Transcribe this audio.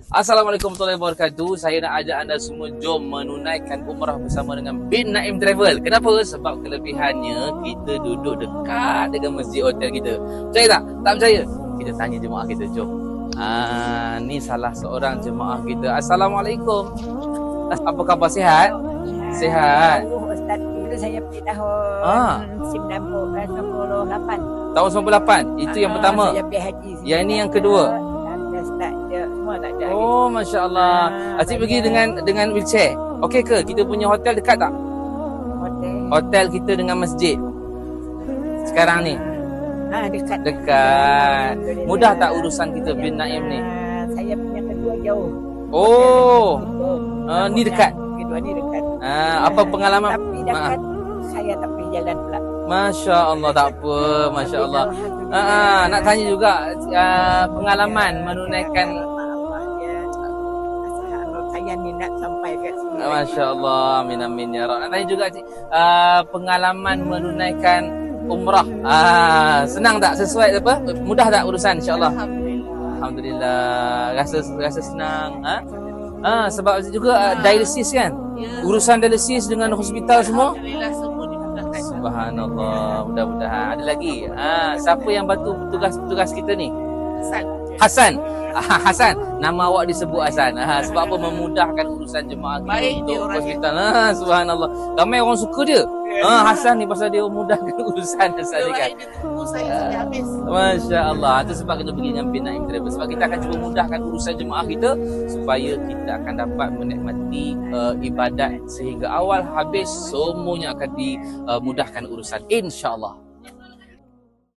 Assalamualaikum warahmatullahi wabarakatuh. Saya nak ajak anda semua jom menunaikan umrah bersama dengan bin Naim Travel. Kenapa? Sebab kelebihannya kita duduk dekat dengan masjid hotel kita. Percaya tak? Tak percaya? Kita tanya jemaah kita, jom. Ni salah seorang jemaah kita. Assalamualaikum. Apa khabar, sihat? Sihat. Ustaz, itu saya pergi tahun 98. Tahun 98. Itu yang pertama. Saya pergi haji. Yang ini yang kedua. Dah start je, semua tak ada. Oh, masya-Allah. Asyik pergi dengan wheelchair. Okey ke? Kita punya hotel dekat tak? Hotel kita dengan masjid. Sekarang ni. Dekat. Dekat. Mudah tak urusan kita bin Naim ni? Saya punya kedua jauh. Oh. Ni dekat. Kedua ni dekat. Apa pengalaman? Tapi dekat saya tak pergi jalan pula. Masya-Allah, tak apa, masya-Allah. Nak tanya juga pengalaman menunaikan saya ni nak sampai kat sini. Masya-Allah, amin amin ya Rabb. Nak tanya juga pengalaman menunaikan umrah. Senang tak? Sesuai apa? Mudah tak urusan insya-Allah? Alhamdulillah. Rasa senang. Sebab juga dialisis kan? Urusan dialisis dengan hospital semua. Alhamdulillah semua dimudahkan. Subhanallah, mudah-mudahan. Ada lagi. Siapa yang bantu petugas kita ni? Hasan. Hasan. Nama awak disebut Hasan. Sebab apa? Memudahkan urusan jemaah kita Baik untuk dia orangnya. hospital. Subhanallah. Ramai orang suka dia. Hasan ni pasal dia memudahkan urusan Hasan ni kan. Dia tunggu saya sampai habis. Masya Allah. Itu sebab kita pergi dengan bin Naim Travel. Sebab kita akan cuba mudahkan urusan jemaah kita supaya kita akan dapat menikmati ibadat sehingga awal habis semuanya akan dimudahkan urusan. InsyaAllah.